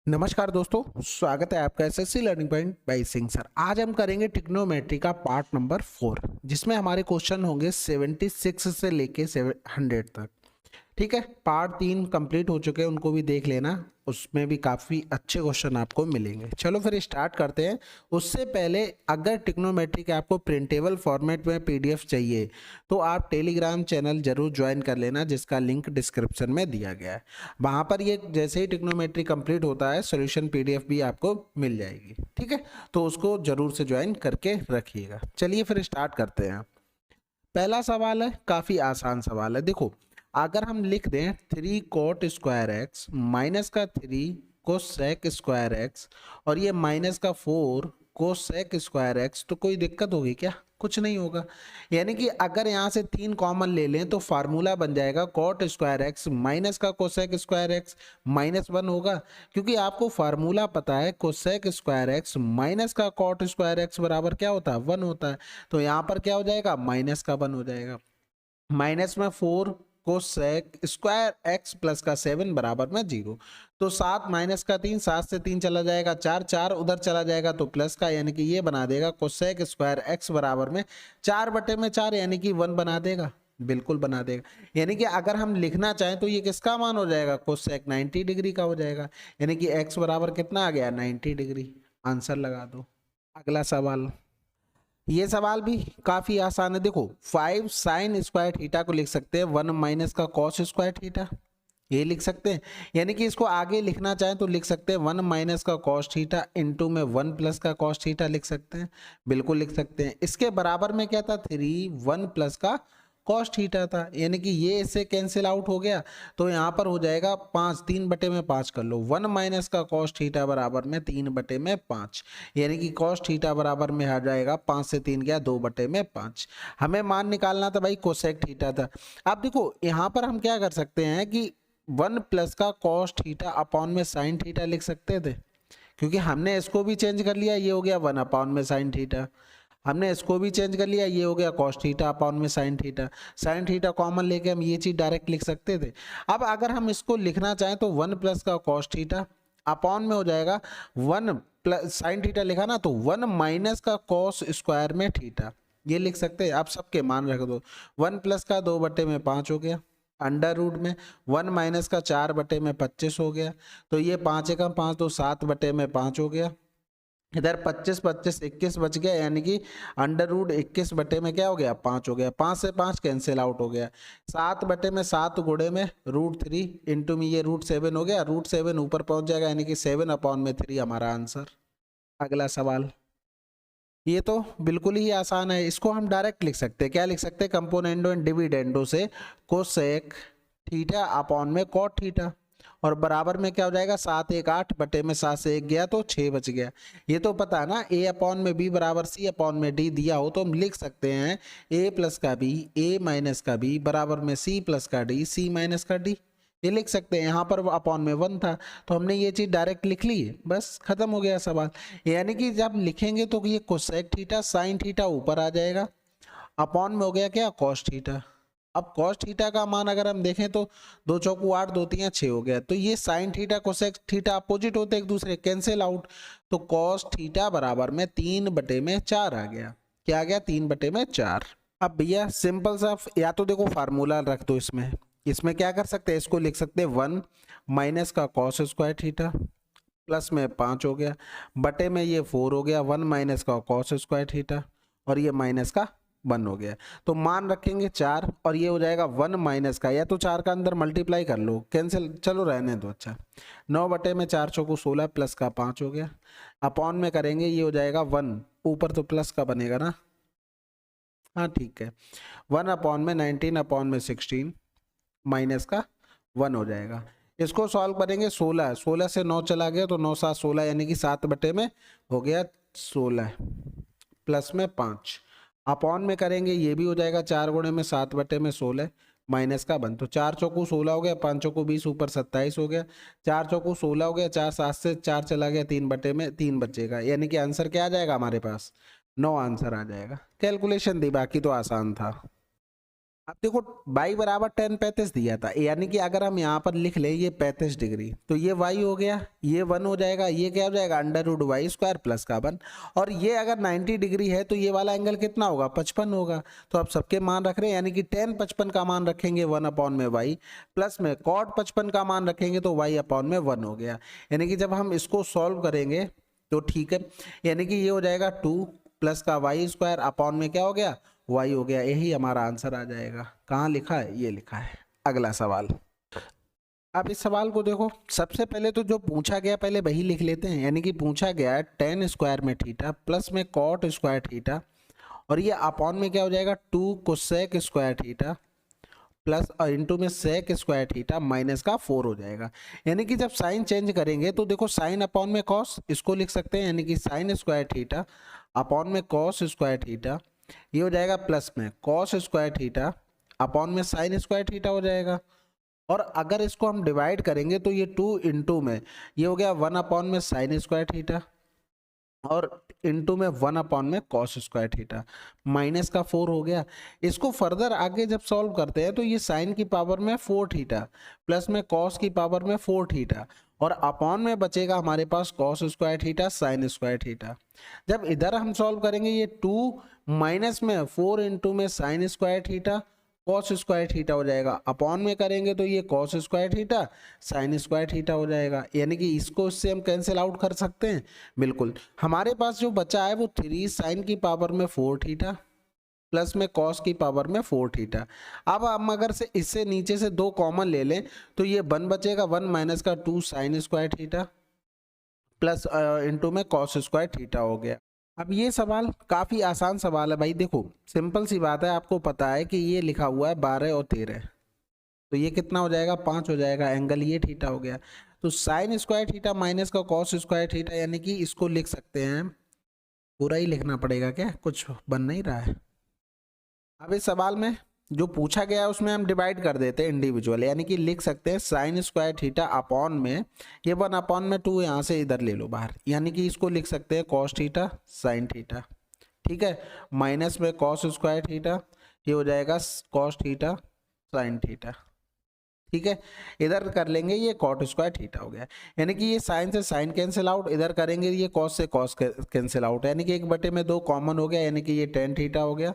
नमस्कार दोस्तों, स्वागत है आपका SSC learning point by Singh sir. आज हम करेंगे ट्रिग्नोमेट्री का पार्ट नंबर 4, जिसमें हमारे क्वेश्चन होंगे 76 से लेके 100 तक। ठीक है, पार्ट 3 कंप्लीट हो चुके हैं, उनको भी देख लेना, उसमें भी काफ़ी अच्छे क्वेश्चन आपको मिलेंगे। चलो फिर स्टार्ट करते हैं। उससे पहले अगर ट्रिग्नोमेट्री के आपको प्रिंटेबल फॉर्मेट में पीडीएफ चाहिए तो आप टेलीग्राम चैनल जरूर ज्वाइन कर लेना, जिसका लिंक डिस्क्रिप्शन में दिया गया है। वहाँ पर ये जैसे ही ट्रिग्नोमेट्री कंप्लीट होता है सोल्यूशन पीडीएफ भी आपको मिल जाएगी। ठीक है, तो उसको जरूर से ज्वाइन करके रखिएगा। चलिए फिर स्टार्ट करते हैं। पहला सवाल है, काफ़ी आसान सवाल है। देखो, अगर हम लिख दें 3 cot स्क्वायर एक्स माइनस का 3 कोसेक स्क्वायर एक्स और ये माइनस का 4 कोसेक स्क्वायर एक्स, तो कोई दिक्कत होगी क्या? कुछ नहीं होगा। यानी कि अगर यहाँ से 3 कॉमन ले लें तो फार्मूला बन जाएगा cot स्क्वायर एक्स माइनस का कोसेक स्क्वायर एक्स -1 होगा, क्योंकि आपको फार्मूला पता है कोसेक स्क्वायर एक्स माइनस का cot स्क्वायर एक्स बराबर क्या होता है? 1 होता है। तो यहाँ पर क्या हो जाएगा? -1 हो जाएगा। माइनस में 4 कोसेक स्क्वायर एक्स प्लस का 7 बराबर में 0। तो 7 माइनस का 3, 7 से 3 चला जाएगा 4, 4 उधर चला जाएगा तो प्लस का, यानी कि ये बना देगा कोसेक स्क्वायर एक्स बराबर में 4/4, यानी कि 1 बना देगा। बिल्कुल बना देगा। यानी कि अगर हम लिखना चाहें तो ये किसका मान हो जाएगा? कोसेक 90 डिग्री का हो जाएगा। यानी कि एक्स बराबर कितना आ गया? 90 डिग्री। आंसर लगा दो। अगला सवाल, ये सवाल भी काफी आसान है। देखो, 5 साइन स्क्वायर थीटा को लिख सकते हैं 1 माइनस का कॉस स्क्वायर थीटा, ये लिख सकते हैं। यानी कि इसको आगे लिखना चाहें तो लिख सकते हैं 1 माइनस का कॉस थीटा इंटू में 1 प्लस का कॉस थीटा लिख सकते हैं। बिल्कुल लिख सकते हैं। इसके बराबर में क्या था? 3 1 प्लस का कॉस थीटा था, यानी कि ये इससे कैंसिल आउट हो गया। तो यहाँ पर हो जाएगा 5, 3/5 कर लो। 1 माइनस का कॉस थीटा बराबर में 3/5, यानी कि कॉस थीटा बराबर में आ जाएगा 5 से 3 गया 2/5। हमें मान निकालना था भाई कोसेक थीटा था। अब देखो, यहाँ पर हम क्या कर सकते हैं कि 1 प्लस का कॉस थीटा अपॉन में साइन थीटा लिख सकते थे, क्योंकि हमने इसको भी चेंज कर लिया। ये हो गया 1 अपॉन में साइन थीटा, हमने इसको भी चेंज कर लिया, ये हो गया कॉस थीटा अपॉन में sine theta. Sine theta common लेके हम ये चीज डायरेक्ट लिख सकते थे। अब अगर हम इसको लिखना चाहें तो 1 प्लस का कॉस थीटा अपॉन में हो जाएगा 1 प्लस साइन थीटा लिखा ना, तो 1 माइनस का कॉस स्क्वायर में थीटा, ये लिख सकते हैं। आप सबके मान रख दो। 1 प्लस का 2/5 हो गया, अंडर रूट में 1 माइनस का 4/25 हो गया। तो ये 5 एकम 5 तो 7/5 हो गया। इधर 25 25 21 बच गया, यानी कि अंडर रूट 21 बटे में क्या हो गया? 5 हो गया। 5 से 5 कैंसिल आउट हो गया। 7/7 गुणे में √3 इंटू में ये √7 हो गया। √7 ऊपर पहुंच जाएगा, यानी कि 7/3 हमारा आंसर। अगला सवाल, ये तो बिल्कुल ही आसान है। इसको हम डायरेक्ट लिख सकते हैं। क्या लिख सकते हैं? कंपोनेंडो एंड डिविडेंडो से कोसेक थीटा अपॉन में कॉट थीटा, और बराबर में क्या हो जाएगा? 7 1 8 बटे में 7 से 1 गया तो 6 बच गया। ये तो पता है ना, a अपॉन में b बराबर c अपॉन में d दिया हो तो हम लिख सकते हैं a प्लस का b, a माइनस का b बराबर में c प्लस का d, c माइनस का d, ये लिख सकते हैं। यहाँ पर अपॉन में 1 था तो हमने ये चीज डायरेक्ट लिख ली है, बस खत्म हो गया सवाल। यानी कि जब लिखेंगे तो ये कोसेक थीटा साइन थीटा ऊपर आ जाएगा, अपॉन में हो गया क्या? Cos theta. अब कॉस थीटा का मान अगर हम देखें तो 2 चौकू 8 2 3 6 हो गया। तो ये sine theta cosec theta opposite होते एक दूसरे, कैंसिल आउट। तो कॉस थीटा बराबर में 3/4 आ गया। क्या आ गया? 3/4। अब भैया सिंपल सा, या तो देखो फार्मूला रख दो इसमें। इसमें क्या कर सकते हैं? इसको लिख सकते हैं 1 माइनस का कॉस स्क्वायर थीटा प्लस में 5 हो गया, बटे में ये 4 हो गया, 1 माइनस का कॉस स्क्वायर थीटा और ये माइनस का 1 हो गया। तो मान रखेंगे 4 और ये हो जाएगा 1 माइनस का, या तो 4 का अंदर मल्टीप्लाई कर लो, कैंसिल चलो रहने दो। अच्छा, 9 बटे में 4 चौको 16 प्लस का 5 हो गया, अपॉन में करेंगे ये हो जाएगा 1, ऊपर तो प्लस का बनेगा ना, हाँ ठीक है। 1 अपॉन में 19 अपॉन में 16 माइनस का 1 हो जाएगा। इसको सॉल्व करेंगे 16, 16 से 9 चला गया तो 9 7 16, यानी कि 7 बटे में हो गया 16 प्लस में 5, अपॉन में करेंगे ये भी हो जाएगा 4 गुणे में 7 बटे में 16 माइनस का 1। तो 4 चौकू 16 हो गया, 5 चौकू 20 ऊपर 27 हो गया, 4 चौकू 16 हो गया, 4 7 से 4 चला गया, 3 बटे में 3 बचेगा, यानी कि आंसर क्या आ जाएगा हमारे पास? 9 आंसर आ जाएगा। कैलकुलेशन दी, बाकी तो आसान था। अब देखो y बराबर tan 35 दिया था, यानी कि अगर हम यहाँ पर लिख लें ये 35 डिग्री, तो ये y हो गया, ये 1 हो जाएगा, ये क्या हो जाएगा under root y square plus का 1। और ये अगर 90 डिग्री है तो ये वाला एंगल कितना होगा 55 होगा। तो आप सबके मान रख रहे हैं, यानी कि tan 55 का मान रखेंगे 1 अपॉन में y, प्लस में cot 55 का मान रखेंगे तो y अपॉन में 1 हो गया। यानी कि जब हम इसको सॉल्व करेंगे तो ठीक है, यानी कि ये हो जाएगा 2 प्लस का वाई स्क्वायर अपॉन में क्या हो गया y हो गया। यही हमारा आंसर आ जाएगा। कहाँ लिखा है, ये लिखा है। अगला सवाल, अब इस सवाल को देखो, सबसे पहले तो जो पूछा गया पहले वही लिख लेते हैं। यानी कि पूछा गया है tan स्क्वायर में थीटा प्लस में cot स्क्वायर थीटा, और ये अपॉन में क्या हो जाएगा 2 cosec square theta plus into में सेक स्क्वायर थीटा माइनस का 4 हो जाएगा। यानी कि जब साइन चेंज करेंगे तो देखो साइन अपॉन में कॉस, इसको लिख सकते हैं, यानी कि साइन स्क्वायर थीटा अपॉन में कॉस स्क्वायर थीटा, ये हो जाएगा प्लस में कॉस स्क्वायर थीटा अपॉन में साइन स्क्वायर थीटा हो जाएगा। और अगर इसको हम डिवाइड करेंगे तो ये 2 इंटू में ये हो गया 1 अपॉन में साइन स्क्वायर थीटा और इंटू में 1 अपॉन में कॉस स्क्वायर थीटा माइनस का 4 हो गया। इसको फर्दर आगे जब सॉल्व करते हैं तो ये साइन की पावर में 4 थीटा प्लस में कॉस की पावर में 4 थीटा और अपॉन में बचेगा हमारे पास cos square theta sine square theta. जब इधर हम सॉल्व करेंगे ये 2 माइनस में 4 इंटू में sign square theta cos square theta हो जाएगा, अपॉन में करेंगे तो ये cos square theta sine square theta हो जाएगा। यानी कि इसको इससे हम कैंसिल आउट कर सकते हैं। बिल्कुल, हमारे पास जो बचा है वो 3 साइन की पावर में 4 थीटा प्लस में कॉस की पावर में 4 थीटा। अब हम अगर से इससे नीचे से 2 कॉमन ले लें तो ये 1 बचेगा, 1 माइनस का 2 sign square theta plus into में कॉस स्क्वायर थीटा हो गया। अब ये सवाल काफ़ी आसान सवाल है भाई, देखो सिंपल सी बात है, आपको पता है कि ये लिखा हुआ है 12 और 13, तो ये कितना हो जाएगा 5 हो जाएगा, एंगल ये थीटा हो गया। तो साइन स्क्वायर थीटा माइनस का कॉस स्क्वायर थीटा, यानी कि इसको लिख सकते हैं, पूरा ही लिखना पड़ेगा क्या, कुछ बन नहीं रहा है। अब इस सवाल में जो पूछा गया है उसमें हम डिवाइड कर देते हैं इंडिविजुअल, यानी कि लिख सकते हैं साइन स्क्वायर थीटा अपॉन में ये 1 अपॉन में 2 यहाँ से इधर ले लो बाहर, यानी कि इसको लिख सकते हैं कॉस थीटा साइन थीटा, ठीक है, माइनस में कॉस स्क्वायर थीटा, ये हो जाएगा कॉस थीटा साइन थीटा, ठीक है। इधर कर लेंगे ये कॉट स्क्वायर थीटा हो गया, यानी कि ये साइन से साइन कैंसिल आउट, इधर करेंगे ये कॉस से कॉस कैंसिल आउट, यानी कि 1/2 कॉमन हो गया, यानी कि ये tan थीटा हो गया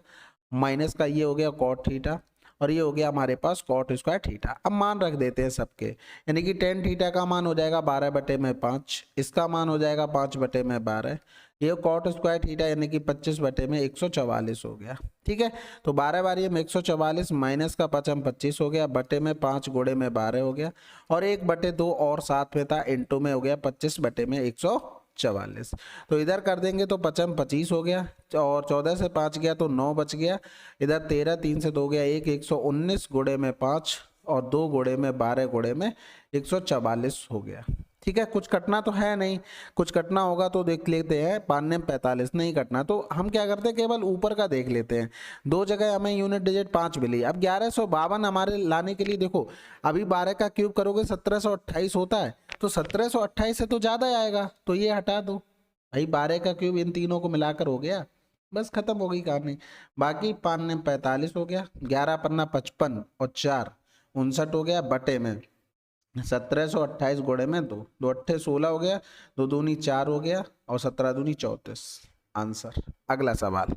माइनस का ये हो गया कॉट थीटा और ये हो गया हमारे पास कॉट स्क्वायर थीटा। अब मान रख देते हैं सबके, यानी कि tan थीटा का मान हो जाएगा 12/5, इसका मान हो जाएगा 5/12, ये कॉट स्क्वायर थीटा यानी कि 25/144 हो गया, ठीक है। तो 12 बारी में 144 माइनस का 25 हो गया, बटे में 5 गुणे में 12 हो गया और 1/2 और साथ में था इंटू में हो गया 25/144। तो इधर कर देंगे तो 25 हो गया और 14 से 5 गया तो 9 बच गया, इधर 13 3 से 2 गया 119 गुणे में 5 और 2 गुणे में 12 गुणे में 144 हो गया, ठीक है। कुछ कटना तो है नहीं, कुछ कटना होगा तो देख लेते हैं, 5 45 नहीं कटना तो हम क्या करते हैं केवल ऊपर का देख लेते हैं। 2 जगह हमें यूनिट डिजिट 5 मिली। अब 1152 हमारे लाने के लिए देखो अभी 12 का क्यूब करोगे 1728 होता है, तो 1728 से तो ज़्यादा आएगा, तो ये हटा दो भाई, 12 का क्यूब इन तीनों को मिलाकर हो गया, बस खत्म हो गई कहानी। बाकी 5 45 हो गया, 11 पन्ना 55 और 4 59 हो गया, बटे में 1728 गुणे में 2 2 अट्ठे 16 हो गया, 2 दूनी 4 हो गया और 17 दूनी 34 आंसर। अगला सवाल,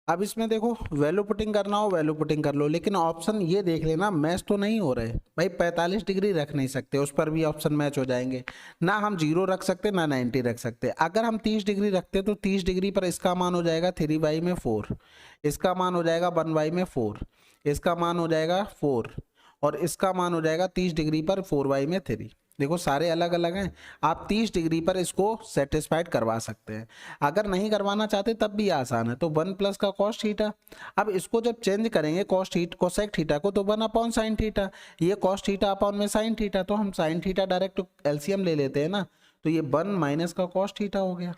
अब इसमें देखो वैल्यू पुटिंग करना हो वैल्यू पुटिंग कर लो, लेकिन ऑप्शन ये देख लेना मैच तो नहीं हो रहे भाई, 45 डिग्री रख नहीं सकते, उस पर भी ऑप्शन मैच हो जाएंगे, ना हम 0 रख सकते ना 90 रख सकते। अगर हम 30 डिग्री रखते तो 30 डिग्री पर इसका मान हो जाएगा 3y में 4, इसका मान हो जाएगा 1y में 4, इसका मान हो जाएगा 4 और इसका मान हो जाएगा 30 डिग्री पर 4y में 3। देखो सारे अलग अलग हैं, आप 30 डिग्री पर इसको सेटिस्फाइड करवा सकते हैं, अगर नहीं करवाना चाहते तब भी आसान है। तो 1 प्लस का कॉस थीटा, अब इसको जब चेंज करेंगे कोसेक थीटा को तो 1 अपॉन साइन थीटा, ये कॉस थीटा अपॉन में साइन थीटा, तो हम साइन थीटा डायरेक्ट एलसीएम ले लेते हैं ना, तो ये 1 माइनस का कॉस थीटा हो गया,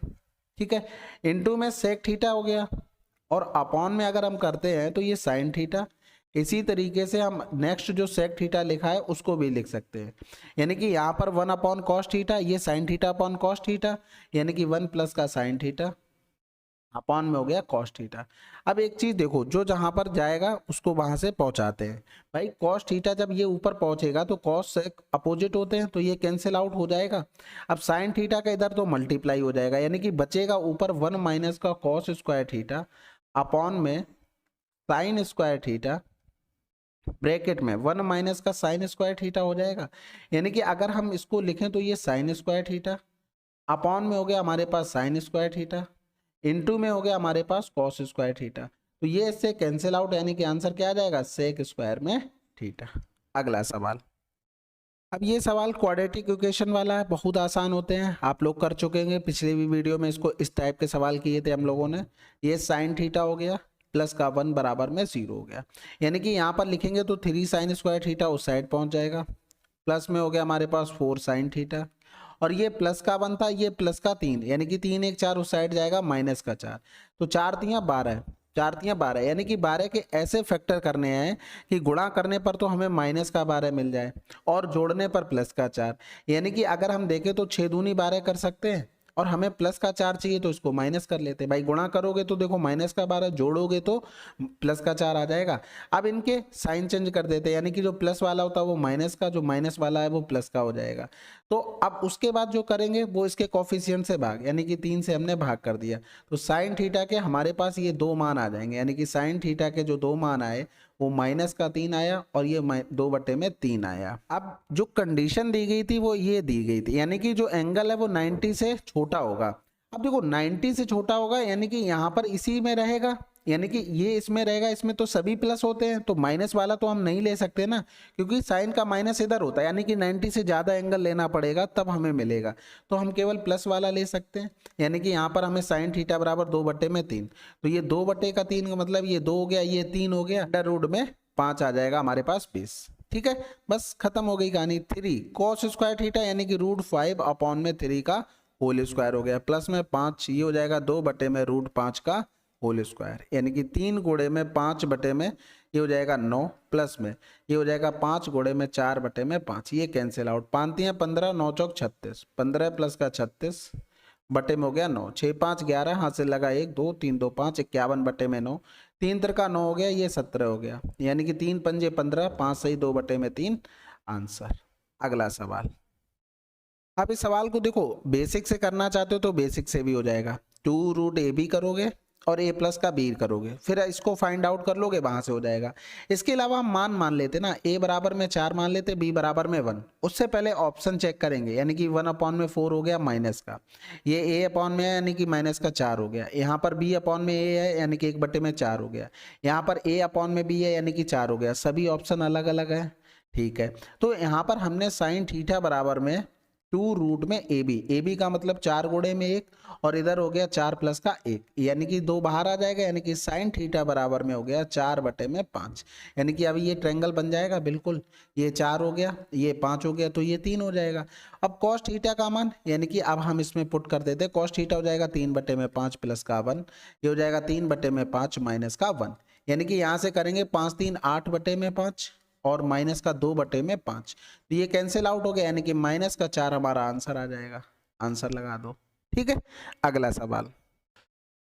ठीक है, इंटू में सेक थीटा हो गया और अपॉन में अगर हम करते हैं तो ये साइन थीटा। इसी तरीके से हम नेक्स्ट जो सेक थीटा लिखा है उसको भी लिख सकते हैं, यानी कि यहाँ पर 1 अपॉन कॉस थीटा, ये sine theta upon cos theta, यानी कि 1 प्लस का साइन थीटा अपॉन में हो गया कॉस थीटा। अब एक चीज देखो, जो जहां पर जाएगा उसको वहां से पहुंचाते हैं। भाई कॉस थीटा जब ये ऊपर पहुंचेगा तो कॉस से अपोजिट होते हैं तो ये कैंसिल आउट हो जाएगा। अब साइन थीटा का इधर तो मल्टीप्लाई हो जाएगा, यानी कि बचेगा ऊपर 1 माइनस का कॉस स्क्वायर थीटा अपॉन में साइन स्क्वायर थीटा, ब्रैकेट में 1 माइनस का साइन स्क्वायर थीटा हो जाएगा। यानी कि अगर हम इसको लिखें तो ये साइन स्क्वायर थीटा अपॉन में हो गया हमारे पास साइन स्क्वायर थीटा, इनटू में हो गया हमारे पास कॉस स्क्वायर थीटा। तो ये इससे कैंसिल आउट, यानी कि आंसर क्या आ जाएगा, सेक स्क्वायर में थीटा। अगला सवाल। अब ये सवाल क्वाड्रेटिक इक्वेशन वाला है, बहुत आसान होते हैं, आप लोग कर चुके हैं पिछले भी वीडियो में इसको इस टाइप के सवाल किए थे हम लोगों ने। ये साइन थीटा हो गया प्लस का 1 बराबर में 0 हो गया, यानी कि यहाँ पर लिखेंगे तो 3 साइन स्क्वायर थीटा उस साइड पहुंच जाएगा, प्लस में हो गया हमारे पास 4 साइन थीटा, और ये प्लस का 1 था, ये प्लस का 3, यानी कि 3 1 4 उस साइड जाएगा माइनस का 4, तो 4 तियां 12, 4 तियां 12, यानी कि 12 के ऐसे फैक्टर करने हैं कि गुणा करने पर तो हमें माइनस का 12 मिल जाए और जोड़ने पर प्लस का 4। यानी कि अगर हम देखें तो 6 दूनी 12 कर सकते हैं और हमें प्लस का 4 चाहिए तो इसको माइनस कर लेते हैं। भाई गुणा करोगे तो देखो माइनस का 12, जोड़ोगे तो प्लस का 4 आ जाएगा। अब इनके साइन चेंज कर देते हैं, यानी कि जो प्लस वाला होता है वो माइनस का, जो माइनस वाला है वो प्लस का हो जाएगा। तो अब उसके बाद जो करेंगे वो इसके कॉफिशिएंट से भाग, यानी कि 3 से हमने भाग कर दिया, तो साइन थीटा के हमारे पास ये 2 मान आ जाएंगे, यानी कि साइन थीटा के जो 2 मान आए वो माइनस का 3 आया और ये 2/3 आया। अब जो कंडीशन दी गई थी वो ये दी गई थी, यानी कि जो एंगल है वो 90 से छोटा होगा। अब देखो 90 से छोटा होगा यानी कि यहाँ पर इसी में रहेगा, यानी कि ये इसमें रहेगा, इसमें तो सभी प्लस होते हैं तो माइनस वाला तो हम नहीं ले सकते ना, क्योंकि साइन का माइनस इधर होता है, यानी कि 90 से ज़्यादा एंगल लेना पड़ेगा तब हमें मिलेगा, तो हम केवल प्लस वाला ले सकते हैं। यानी कि यहाँ पर हमें साइन थीटा बराबर 2/3, तो ये 2/3 का मतलब ये 2 हो गया, ये 3 हो गया, अंडर रूट में 5 आ जाएगा हमारे पास 20। ठीक है, बस खत्म हो गई कहानी। 3 कॉस स्क्वायर थीटा यानी कि √5 अपॉन में 3 का होल स्क्वायर हो गया, प्लस में 5, ये हो जाएगा 2/√5 का होल स्क्वायर, यानी कि 3 गुणे में 5/, ये हो जाएगा 9, प्लस में ये हो जाएगा 5 गुणे में 4/5, ये कैंसिल आउट, 5 तियां 15, 9 चौक 36, 15 प्लस का 36 बटे में हो गया 9, 6 5 11, हाथ से लगा 1 2 3 2 5, 51/9, 3 3 9 हो गया, ये 17 हो गया, यानी कि 3 पंजे 15, 5 सही 2/3 आंसर। अगला सवाल। अब इस सवाल को देखो बेसिक से करना चाहते हो तो बेसिक से भी हो जाएगा, 2√AB करोगे और a प्लस का b करोगे, फिर इसको फाइंड आउट कर लोगे, वहां से हो जाएगा। इसके अलावा हम मान लेते ना, a बराबर में 4 मान लेते, b बराबर में 1, उससे पहले ऑप्शन चेक करेंगे, यानी कि 1/4 हो गया माइनस का, ये a अपॉन में है यानी कि माइनस का 4 हो गया, यहाँ पर b अपॉन में a है यानी कि 1/4 हो गया, यहाँ पर a अपॉन में b है यानी कि 4 हो गया, सभी ऑप्शन अलग अलग है। ठीक है, तो यहाँ पर हमने साइन थीटा बराबर में 2 रूट में ए बी का मतलब 4 गुणे में 1, और इधर हो गया 4 प्लस का 1, यानी कि 2 बाहर आ जाएगा, यानी कि साइन थीटा बराबर में हो गया 4/5, यानी कि अभी ये ट्रायंगल बन जाएगा बिल्कुल, ये 4 हो गया, ये 5 हो गया, तो ये 3 हो जाएगा। अब कॉस थीटा का मान, यानी कि अब हम इसमें पुट कर देते हैं, कॉस थीटा हो जाएगा 3/5 प्लस का 1, ये हो जाएगा 3/5 माइनस का 1, यानी कि यहाँ से करेंगे 5 3 8/5 और माइनस का 2/5, तो ये कैंसिल आउट हो गया, यानी कि माइनस का 4 हमारा आंसर आ जाएगा, आंसर लगा दो। ठीक है, अगला सवाल।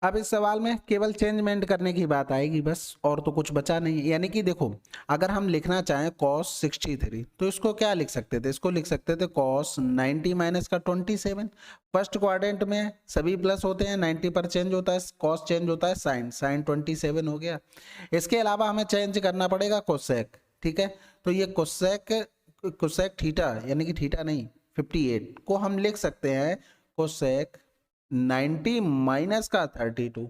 अब इस सवाल में केवल चेंजमेंट करने की बात आएगी बस, और तो कुछ बचा नहीं। यानी कि देखो अगर हम लिखना चाहें cos 63 तो इसको क्या लिख सकते थे, इसको लिख सकते थे cos 90 माइनस का 27, फर्स्ट क्वाड्रेंट में सभी प्लस होते हैं, 90 पर चेंज होता है, cos चेंज होता है, साइन 27 हो गया। इसके अलावा हमें चेंज करना पड़ेगा कोसेक। ठीक है, तो ये कोसेक थीटा यानी कि थीटा नहीं 58 को हम लिख सकते हैं कोसेक 90 माइनस का 32,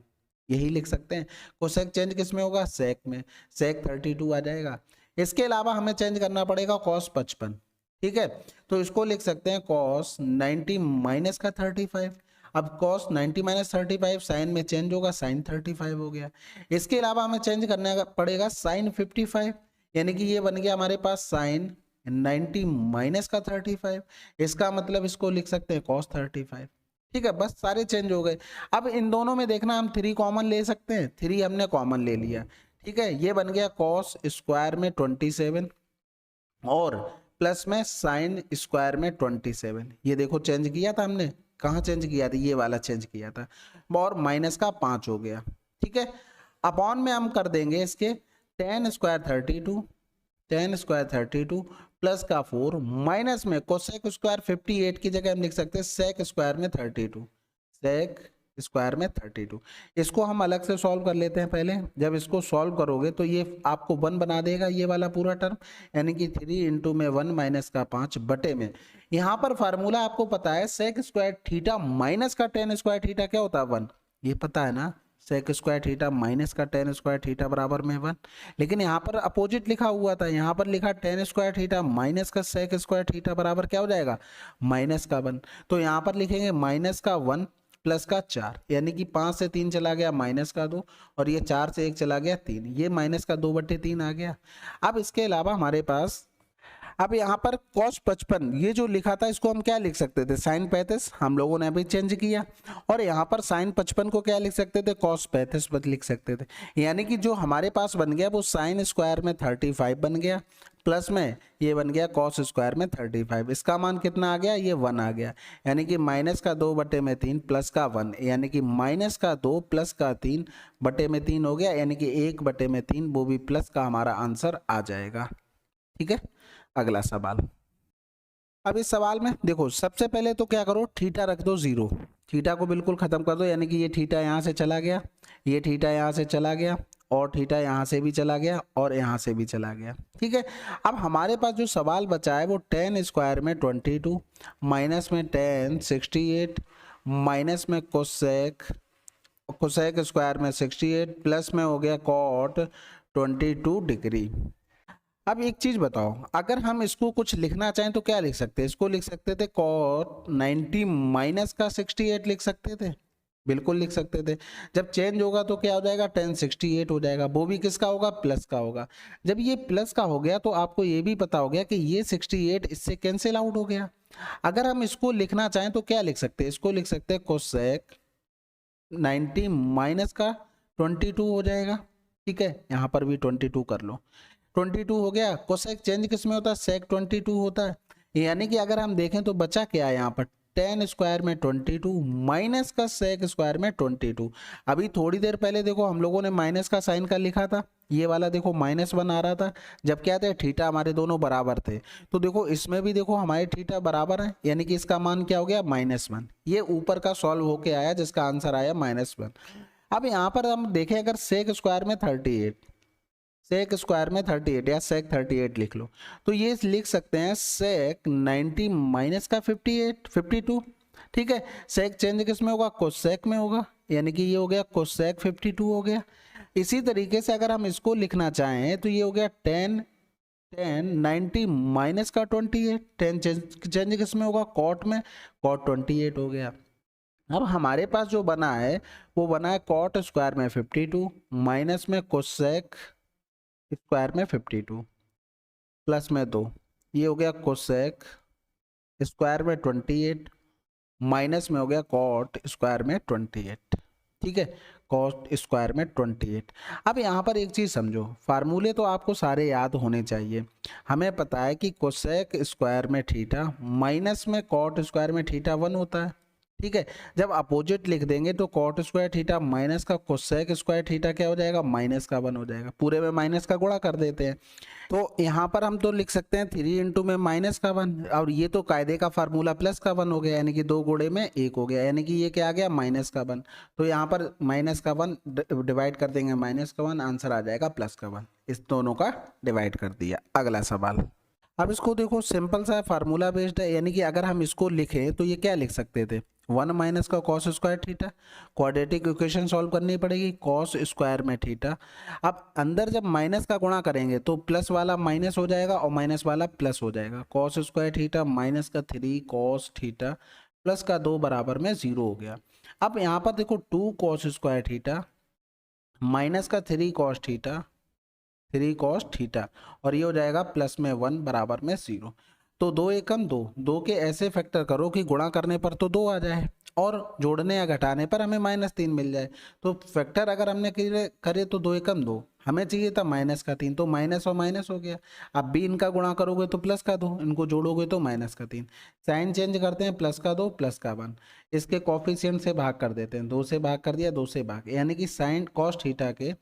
यही लिख सकते हैं। कोसेक चेंज किस में होगा, सेक में, सेक 32 आ जाएगा। इसके अलावा हमें चेंज करना पड़ेगा cos 55। ठीक है, तो इसको लिख सकते हैं cos 90 माइनस का 35, अब cos 90 माइनस 35 साइन में चेंज होगा, साइन 35 हो गया। इसके अलावा हमें चेंज करना पड़ेगा साइन 55, यानी कि ये बन गया हमारे पास साइन 90 माइनस का 35, इसका मतलब इसको लिख सकते हैं cos 35। ठीक है, बस सारे चेंज हो गए। अब इन दोनों में देखना हम 3 कॉमन ले सकते हैं, 3 हमने कॉमन ले लिया। ठीक है, ये बन गया cos स्क्वायर में 27 और प्लस में साइन स्क्वायर में 27, ये देखो चेंज किया था हमने, कहाँ चेंज किया था, ये वाला चेंज किया था, और माइनस का 5 हो गया। ठीक है, अपॉन में हम कर देंगे इसके ten square 32, ten square 32 plus का 4 माइनस में कोसेक स्क्वायर 58 की जगह हम लिख सकते हैं सेक स्क्वायर में 32, सेक स्क्वायर में 32। इसको हम अलग से सॉल्व कर लेते हैं पहले। जब इसको सॉल्व करोगे तो ये आपको 1 बना देगा ये वाला पूरा टर्म, यानी कि 3 इंटू में 1 माइनस का 5 बटे में, यहाँ पर फार्मूला आपको पता है सेक स्क्वायर थीटा माइनस का टेन स्क्वायर थीटा क्या होता है 1, ये पता है ना, सेक स्क्वायर थीटा माइनस का टेन स्क्वायर थीटा बराबर में 1। लेकिन यहाँ पर अपोजिट लिखा हुआ था, यहाँ पर लिखा टेन स्क्वायर थीटा माइनस का सेक स्क्वायर थीटा बराबर क्या हो जाएगा, माइनस का 1। तो यहाँ पर लिखेंगे माइनस का 1 प्लस का 4, यानी कि 5 से 3 चला गया माइनस का 2, और ये 4 से 1 चला गया 3, ये माइनस का 2/3 आ गया। अब इसके अलावा हमारे पास अब यहाँ पर cos 55 ये जो लिखा था इसको हम क्या लिख सकते थे, sin 35, हम लोगों ने अभी चेंज किया, और यहाँ पर sin 55 को क्या लिख सकते थे, cos 35 लिख सकते थे। यानी कि जो हमारे पास बन गया वो sin स्क्वायर में 35 बन गया, प्लस में ये बन गया cos स्क्वायर में 35। इसका मान कितना आ गया, ये 1 आ गया, यानी कि माइनस का 2/3 प्लस का 1, यानी कि माइनस का 2 प्लस का 3/3 हो गया, यानी कि 1/3 वो भी प्लस का हमारा आंसर आ जाएगा। ठीक है, अगला सवाल। अब इस सवाल में देखो सबसे पहले तो क्या करो, थीटा रख दो 0, थीटा को बिल्कुल खत्म कर दो, यानी कि ये थीटा यहाँ से चला गया, ये थीटा यहाँ से चला गया, और थीटा यहाँ से भी चला गया, और यहाँ से भी चला गया। ठीक है, अब हमारे पास जो सवाल बचा है वो टेन स्क्वायर में 22 माइनस में टेन 68 माइनस में कोसेक स्क्वायर में 68 प्लस में हो गया कॉट 22 डिग्री। अब एक चीज बताओ, अगर हम इसको कुछ लिखना चाहें तो क्या लिख सकते हैं, इसको लिख सकते थे cot 90 माइनस का 68 लिख सकते थे, बिल्कुल लिख सकते थे। जब चेंज होगा तो क्या हो जाएगा, 1068 हो जाएगा, वो भी किसका होगा, प्लस का होगा। जब ये प्लस का हो गया तो आपको ये भी पता हो गया कि ये 68 इससे कैंसिल आउट हो गया। अगर हम इसको लिखना चाहें तो क्या लिख सकते हैं, इसको लिख सकते हैं कोसेक 90 माइनस का 22 हो जाएगा। ठीक है, यहाँ पर भी 22 कर लो, 22 हो गया। कोसेक चेंज किस में होता है, सेक 22 होता है, यानी कि अगर हम देखें तो बचा क्या है यहाँ पर, टेन स्क्वायर में 22 माइनस का सेक स्क्वायर में 22। अभी थोड़ी देर पहले देखो हम लोगों ने माइनस का साइन का लिखा था, ये वाला देखो -1 आ रहा था, जब क्या थे थीटा हमारे दोनों बराबर थे, तो देखो इसमें भी देखो हमारे थीटा बराबर है, यानी कि इसका मान क्या हो गया, -1। ये ऊपर का सॉल्व होके आया जिसका आंसर आया -1। अब यहाँ पर हम देखें अगर सेक स्क्वायर में 38, सेक स्क्वायर में 38 या सेक 38 लिख लो, तो ये लिख सकते हैं सेक 90 माइनस का 52। ठीक है, सेक चेंज किस में होगा, कोसेक में होगा, यानी कि ये हो गया कोसेक 52 हो गया। इसी तरीके से अगर हम इसको लिखना चाहें तो ये हो गया 10 90 माइनस का 28, 10 चेंज किस में होगा, कॉट में, कॉट 28 हो गया। अब हमारे पास जो बना है वो बना है कॉट स्क्वायर में 52 माइनस में कोसेक स्क्वायर में 52 प्लस में 2, ये हो गया कोसेक स्क्वायर में 28 माइनस में हो गया कॉट स्क्वायर में 28। ठीक है, कॉट स्क्वायर में 28। अब यहाँ पर एक चीज़ समझो, फार्मूले तो आपको सारे याद होने चाहिए। हमें पता है कि कोसेक स्क्वायर में थीटा माइनस में कॉट स्क्वायर में थीटा 1 होता है। ठीक है, जब अपोजिट लिख देंगे तो कॉट स्क्वायर थीटा माइनस का कोसेक स्क्वायर थीटा क्या हो जाएगा, -1 हो जाएगा, पूरे में माइनस का गुणा कर देते हैं। तो यहाँ पर हम तो लिख सकते हैं 3 इंटू में -1, और ये तो कायदे का फार्मूला +1 हो गया, यानी कि 2 गुणे में 1 हो गया, यानी कि ये क्या आ गया, -1। तो यहाँ पर -1 डिवाइड कर देंगे -1, आंसर आ जाएगा +1। इस दोनों का डिवाइड कर दिया। अगला सवाल, अब इसको देखो सिंपल सा फार्मूला बेस्ड है, यानी कि अगर हम इसको लिखें तो ये क्या लिख सकते थे, 1 माइनस का cos square theta, quadratic equation solve करनी पड़ेगी, कॉस स्क्वायर में थीटा। अब अंदर जब माइनस का गुणा करेंगे तो प्लस वाला माइनस हो जाएगा और माइनस वाला प्लस हो जाएगा, कॉस स्क्वायर थीटा माइनस का 3 कॉस थीटा प्लस का 2 बराबर में 0 हो गया। अब यहाँ पर देखो 2 कॉस स्क्वायर थीटा माइनस का 3 कॉस थीटा, 3 कॉस थीटा, और ये हो जाएगा प्लस में 1 बराबर में 0। तो 2 एकम 2, 2 के ऐसे फैक्टर करो कि गुणा करने पर तो 2 आ जाए और जोड़ने या घटाने पर हमें -3 मिल जाए। तो फैक्टर अगर हमने करे तो 2 एकम 2, हमें चाहिए था -3, तो माइनस और माइनस हो गया। अब भी इनका गुणा करोगे तो +2, इनको जोड़ोगे तो -3। साइन चेंज करते हैं, +2 +1। इसके कॉफिशिएंट से भाग कर देते हैं, 2 से भाग कर दिया, 2 से भाग, यानी कि साइन कॉस थीटा के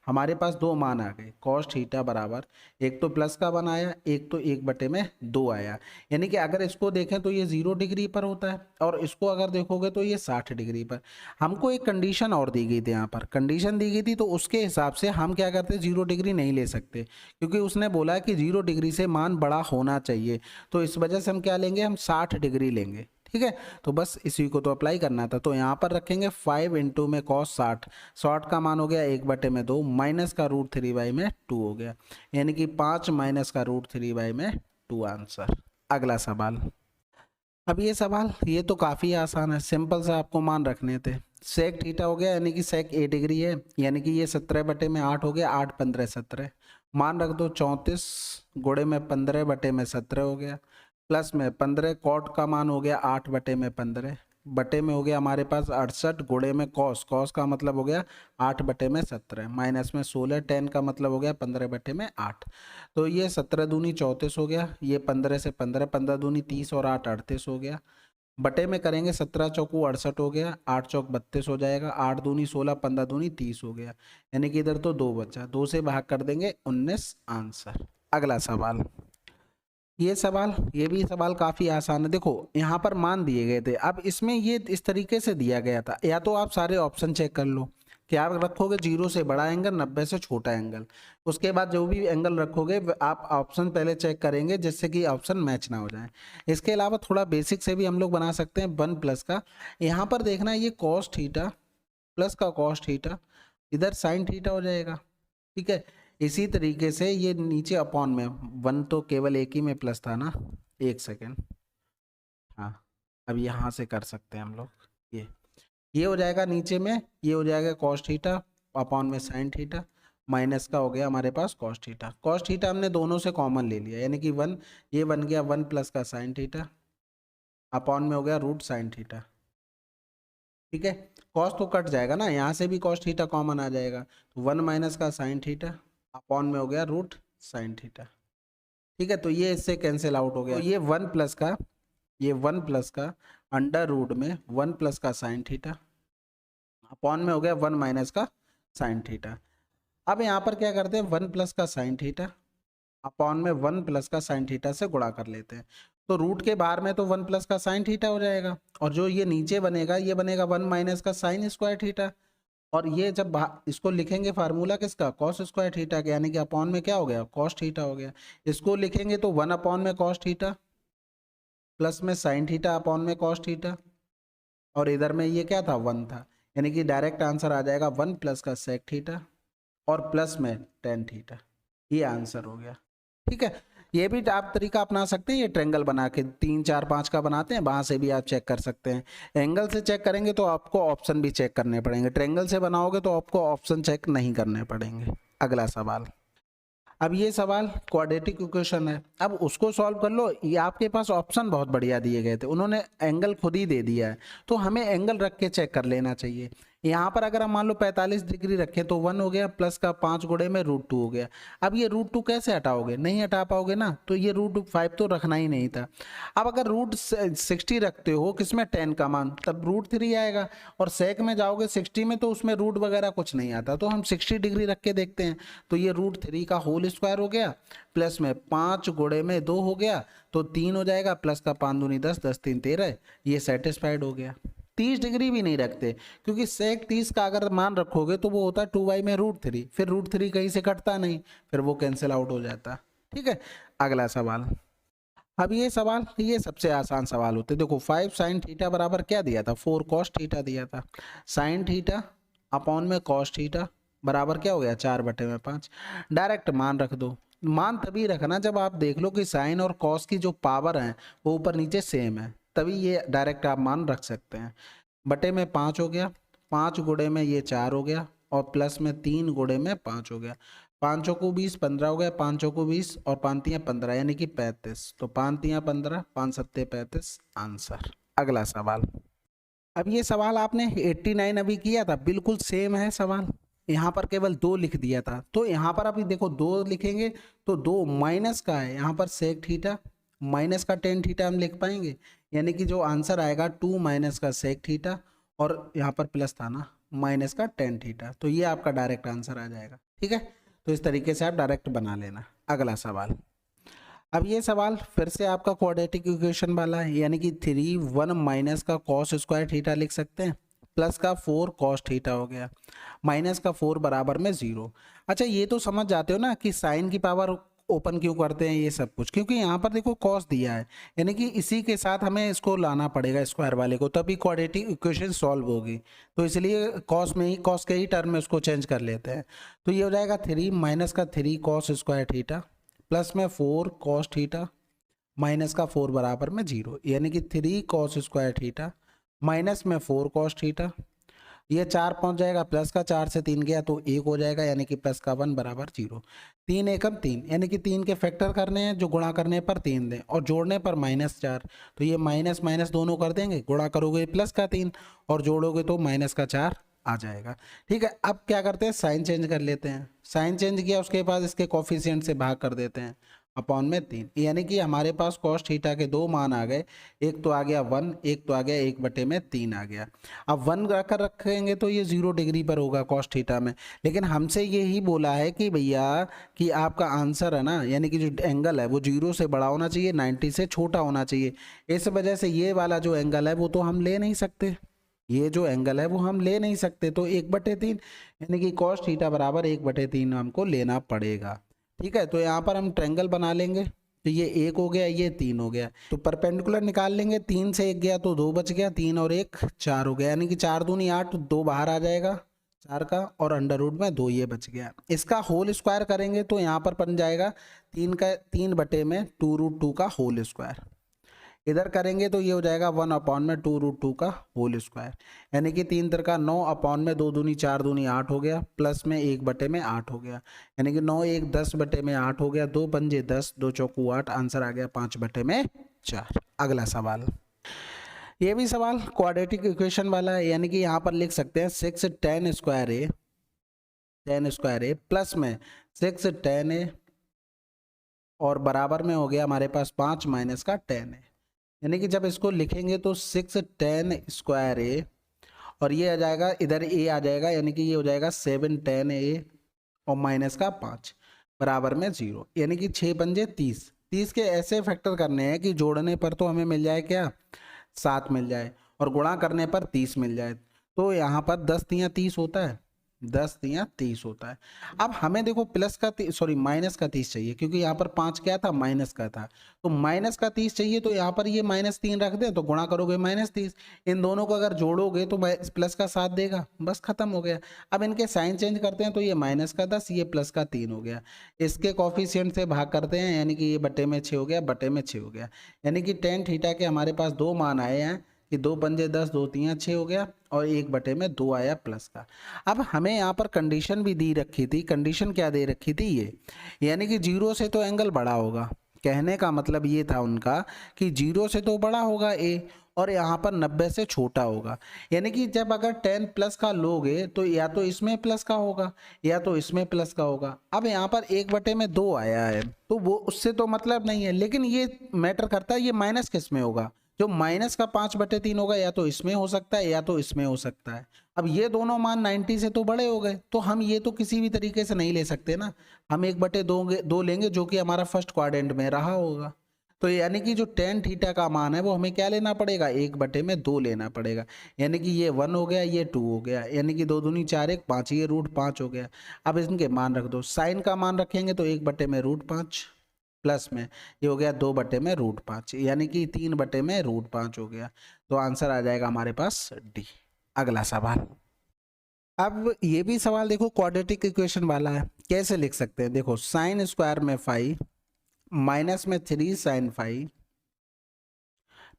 हमारे पास दो मान आ गए। कॉस थीटा बराबर एक तो +1 आया, एक तो 1/2 आया। यानी कि अगर इसको देखें तो ये 0 डिग्री पर होता है, और इसको अगर देखोगे तो ये 60 डिग्री पर। हमको एक कंडीशन और दी गई थी, यहाँ पर कंडीशन दी गई थी, तो उसके हिसाब से हम क्या करते, 0 डिग्री नहीं ले सकते, क्योंकि उसने बोला है कि 0 डिग्री से मान बड़ा होना चाहिए। तो इस वजह से हम क्या लेंगे, हम 60 डिग्री लेंगे। ठीक है, तो बस इसी को तो अप्लाई करना था। तो यहाँ पर रखेंगे 5 इंटू में cos 60, 60 का मान हो गया 1/2, माइनस का √3/2 हो गया, यानी कि 5 माइनस का √3/2 आंसर। अगला सवाल। अब ये सवाल ये तो काफ़ी आसान है, सिंपल सा आपको मान रखने थे। सेक थीटा हो गया, यानी कि सेक A डिग्री है, यानी कि ये 17/8 हो गया, 8 15 17। मान रख दो 34 गुणे में 15/17 हो गया, प्लस में 15 कॉट का मान हो गया 8/15, बटे में हो गया हमारे पास 68 गुणे में कॉस, कॉस का मतलब हो गया 8/17, माइनस में 16, टेन का मतलब हो गया 15/8। तो ये 17 दूनी 34 हो गया, ये 15 से 15, 15 दूनी 30 और 8 38 हो गया। बटे में करेंगे 17 चौकू 68 हो गया, 8 चौक 32 हो जाएगा, 8 दूनी 16, 15 दूनी 30 हो गया, यानी कि इधर तो 2 बचा, 2 से भाग कर देंगे 19 आंसर। अगला सवाल। ये भी सवाल काफी आसान है। देखो यहाँ पर मान दिए गए थे, अब इसमें ये इस तरीके से दिया गया था, या तो आप सारे ऑप्शन चेक कर लो कि आप रखोगे 0 से बड़ा एंगल, 90 से छोटा एंगल, उसके बाद जो भी एंगल रखोगे आप ऑप्शन पहले चेक करेंगे जिससे कि ऑप्शन मैच ना हो जाए। इसके अलावा थोड़ा बेसिक से भी हम लोग बना सकते हैं 1 प्लस का। यहाँ पर देखना ये कॉस थीटा प्लस का कॉस थीटा, इधर साइन थीटा हो जाएगा। ठीक है, इसी तरीके से ये नीचे अपॉन में 1 तो केवल एक ही में प्लस था ना, एक सेकेंड, हाँ अब यहाँ से कर सकते हैं हम लोग। ये हो जाएगा नीचे में, ये हो जाएगा कॉस थीटा अपॉन में साइन थीटा, माइनस का हो गया हमारे पास कॉस थीटा। कॉस थीटा हमने दोनों से कॉमन ले लिया, यानी कि 1, ये बन गया 1 प्लस का साइन थीटा अपॉन में हो गया रूट साइन थीटा। ठीक है, कॉस तो कट जाएगा ना, यहाँ से भी कॉस थीटा कॉमन आ जाएगा, तो 1 माइनस का साइन थीटा अपॉन में हो गया रूट साइन थीटा। ठीक है, तो ये इससे कैंसिल आउट हो गया, तो ये 1 प्लस का अंडर रूट में 1 प्लस का साइन थीटा अपॉन में हो गया 1 माइनस का साइन थीटा। अब यहाँ पर क्या करते हैं, 1 प्लस का साइन थीटा अपॉन में 1 प्लस का साइन थीटा से गुणा कर लेते हैं, तो रूट के बाहर में तो 1 प्लस का साइन थीटा हो जाएगा, और जो ये नीचे बनेगा ये बनेगा 1 माइनस का साइन स्क्वायर थीटा। और ये जब इसको लिखेंगे फार्मूला किसका, कॉस स्क्वायर थीटा का, यानी कि अपॉन में क्या हो गया, कॉस थीटा हो गया। इसको लिखेंगे तो 1 अपॉन में कॉस थीटा प्लस में साइन थीटा अपॉन में कॉस थीटा, और इधर में ये क्या था 1 था, यानी कि डायरेक्ट आंसर आ जाएगा 1 प्लस का सेक थीटा और प्लस में टेन थीटा, ये आंसर हो गया। ठीक है, ये भी आप तरीका अपना सकते हैं, ये ट्रेंगल बना के 3 4 5 का बनाते हैं, वहां से भी आप चेक कर सकते हैं। एंगल से चेक करेंगे तो आपको ऑप्शन भी चेक करने पड़ेंगे, ट्रेंगल से बनाओगे तो आपको ऑप्शन चेक नहीं करने पड़ेंगे। अगला सवाल। अब ये सवाल क्वाड्रेटिक इक्वेशन है, अब उसको सॉल्व कर लो। ये आपके पास ऑप्शन बहुत बढ़िया दिए गए थे, उन्होंने एंगल खुद ही दे दिया है, तो हमें एंगल रख के चेक कर लेना चाहिए। यहाँ पर अगर हम मान लो 45 डिग्री रखें तो 1 हो गया, प्लस का 5 गुणे में √2 हो गया। अब ये √2 कैसे हटाओगे, नहीं हटा पाओगे ना, तो ये √5 तो रखना ही नहीं था। अब अगर √60 रखते हो किसमें, 10 का मान, तब √3 आएगा, और सेक में जाओगे 60 में तो उसमें रूट वगैरह कुछ नहीं आता, तो हम 60 डिग्री रख के देखते हैं, तो ये √3 का होल स्क्वायर हो गया, प्लस में 5 गुणे में 2 हो गया, तो 3 हो जाएगा, प्लस का 5 दूनी 10, 10 3 13, ये सेटिस्फाइड हो गया। 30 डिग्री भी नहीं रखते, क्योंकि सेक 30 का अगर मान रखोगे तो वो होता है 2y में √3, फिर √3 कहीं से कटता नहीं, फिर वो कैंसिल आउट हो जाता। ठीक है, अगला सवाल। अब ये सवाल ये सबसे आसान सवाल होते, देखो 5 साइन थीटा बराबर क्या दिया था, 4 कॉस थीटा दिया था, साइन थीटा अपॉन में कॉस थीटा बराबर क्या हो गया, 4/5। डायरेक्ट मान रख दो, मान तभी रखना जब आप देख लो कि साइन और कॉस की जो पावर है वो ऊपर नीचे सेम है, तभी ये डायरेक्ट आप मान रख सकते हैं। बटे में 5 हो गया, 5 गुणे में ये 4 हो गया, और प्लस में 3 गुणे में 5 हो गया, 5 चौको 20 15 हो गया, 5 चौको 20 और 5 तियां 15 यानी कि 35, तो 5 तियां 15 5 सत्ते 35 आंसर। अगला सवाल। अब ये सवाल आपने 89 अभी किया था, बिल्कुल सेम है सवाल, यहाँ पर केवल 2 लिख दिया था, तो यहाँ पर अभी देखो 2 लिखेंगे तो 2 माइनस का है, यहाँ पर सेक थीटा माइनस का टेन थीटा हम लिख पाएंगे, यानी कि जो आंसर आएगा 2 माइनस का सेक थीटा और यहाँ पर प्लस था ना माइनस का टेन थीटा, तो ये आपका डायरेक्ट आंसर आ जाएगा। ठीक है, तो इस तरीके से आप डायरेक्ट बना लेना। अगला सवाल, अब ये सवाल फिर से आपका क्वाड्रेटिक इक्वेशन वाला है, यानी कि 3 1 माइनस का कॉस स्क्वायर थीटा लिख सकते हैं, प्लस का 4 कॉस थीटा हो गया, माइनस का 4 बराबर में 0। अच्छा, ये तो समझ जाते हो ना कि साइन की पावर ओपन क्यों करते हैं ये सब कुछ, क्योंकि यहाँ पर देखो कॉस दिया है, यानी कि इसी के साथ हमें इसको लाना पड़ेगा स्क्वायर वाले को, तभी क्वाड्रेटिक इक्वेशन सॉल्व होगी, तो इसलिए कॉस में ही कॉस के ही टर्म में उसको चेंज कर लेते हैं। तो ये हो जाएगा 3 माइनस का 3 कॉस स्क्वायर थीटा प्लस में 4 कॉस थीटा माइनस का 4 बराबर में 0, यानी कि 3 कॉस स्क्वायर थीटा माइनस में 4 कॉस थीटा, ये 4 पहुंच जाएगा, प्लस का 4 से 3 गया तो 1 हो जाएगा, यानी कि प्लस का 1 बराबर 0। 3 एकम 3, यानी कि 3 के फैक्टर करने हैं जो गुणा करने पर 3 दें और जोड़ने पर -4, तो ये माइनस माइनस दोनों कर देंगे, गुणा करोगे प्लस का 3 और जोड़ोगे तो माइनस का 4 आ जाएगा। ठीक है, अब क्या करते हैं, साइन चेंज कर लेते हैं। साइन चेंज किया उसके बाद इसके कोफिशिएंट से भाग कर देते हैं, अपॉन में 3, यानी कि हमारे पास कॉस थीटा के 2 मान आ गए, एक तो आ गया 1, एक तो आ गया 1/3 आ गया। अब 1 रखकर रखेंगे तो ये 0 डिग्री पर होगा कॉस थीटा में, लेकिन हमसे यही बोला है कि भैया कि आपका आंसर है ना, यानी कि जो एंगल है वो 0 से बड़ा होना चाहिए, 90 से छोटा होना चाहिए। इस वजह से ये वाला जो एंगल है वो तो हम ले नहीं सकते, ये जो एंगल है वो हम ले नहीं सकते, तो 1/3 यानी कि कॉस थीटा बराबर 1/3 हमको लेना पड़ेगा। ठीक है, तो यहाँ पर हम ट्रायंगल बना लेंगे, तो ये 1 हो गया, ये 3 हो गया, तो परपेंडिकुलर निकाल लेंगे, 3 से 1 गया तो 2 बच गया, 3 और 1 4 हो गया, यानी कि 4 दूनी 8, 2 बाहर आ जाएगा 4 का और अंडर रूट में 2 ये बच गया। इसका होल स्क्वायर करेंगे तो यहाँ पर बन जाएगा 3/2 का होल स्क्वायर, इधर करेंगे तो ये हो जाएगा 1/2 का होल स्क्वायर, यानी कि 3 3 का 9 अपॉन में 2 दूनी 4 दूनी 8 हो गया, प्लस में 1/8 हो गया, यानी कि 9 1 10/8 हो गया, 2 पंजे 10 2 चौकू 8, आंसर आ गया 5/4। अगला सवाल, ये भी सवाल क्वाड्रेटिक इक्वेशन वाला है, यानी कि यहाँ पर लिख सकते हैं 6 tan स्क्वायर ए प्लस में 6 tan a और बराबर में हो गया हमारे पास 5 माइनस का tan a, यानी कि जब इसको लिखेंगे तो 6 tan स्क्वायर ए और ये आ जाएगा इधर a आ जाएगा, यानी कि ये हो जाएगा 7 tan a और माइनस का 5 बराबर में 0, यानी कि 6 पंजे 30। 30 के ऐसे फैक्टर करने हैं कि जोड़ने पर तो हमें मिल जाए क्या 7 मिल जाए और गुणा करने पर 30 मिल जाए, तो यहाँ पर 10 तियाँ 30 होता है, 10 तियाँ 30 होता है। अब हमें देखो प्लस का सॉरी माइनस का 30 चाहिए, क्योंकि यहाँ पर 5 क्या था माइनस का था, तो माइनस का 30 चाहिए, तो यहाँ पर ये -3 रख दें तो गुणा करोगे -30, इन दोनों को अगर जोड़ोगे तो प्लस का 7 देगा, बस खत्म हो गया। अब इनके साइन चेंज करते हैं तो ये माइनस का 10 ये प्लस का 3 हो गया, इसके कॉफिशिएंट से भाग करते हैं, यानी कि ये बटे में 6 हो गया, बटे में 6 हो गया, यानी कि tan थीटा के हमारे पास 2 मान आए हैं कि 2 पंजे 10 2 तियाँ 6 हो गया और 1/2 आया प्लस का। अब हमें यहाँ पर कंडीशन भी दी रखी थी, कंडीशन क्या दे रखी थी ये, यानी कि 0 से तो एंगल बड़ा होगा, कहने का मतलब ये था उनका कि 0 से तो बड़ा होगा ए और यहाँ पर 90 से छोटा होगा, यानी कि जब अगर 10 प्लस का लोगे तो या तो इसमें प्लस का होगा या तो इसमें प्लस का होगा। अब यहाँ पर 1/2 आया है तो वो उससे तो मतलब नहीं है, लेकिन ये मैटर करता है ये माइनस किस में होगा, जो माइनस का 5/3 होगा या तो इसमें हो सकता है या तो इसमें हो सकता है। अब ये दोनों मान 90 से तो बड़े हो गए, तो हम ये तो किसी भी तरीके से नहीं ले सकते ना, हम 1/2 लेंगे जो कि हमारा फर्स्ट क्वाड्रेंट में रहा होगा, तो यानी कि जो tan थीटा का मान है वो हमें क्या लेना पड़ेगा 1/2 लेना पड़ेगा, यानी कि ये 1 हो गया ये 2 हो गया, यानी कि 2 दूनी 4 1 5 ये √5 हो गया। अब इनके मान रख दो, साइन का मान रखेंगे तो 1/5 प्लस में ये हो गया 2/5, यानी कि 3/5 हो गया, तो आंसर आ जाएगा हमारे पास डी। अगला सवाल, अब ये भी सवाल देखो क्वाड्रेटिक इक्वेशन वाला है, कैसे लिख सकते हैं, देखो साइन स्क्वायर में 5 माइनस में 3 साइन 5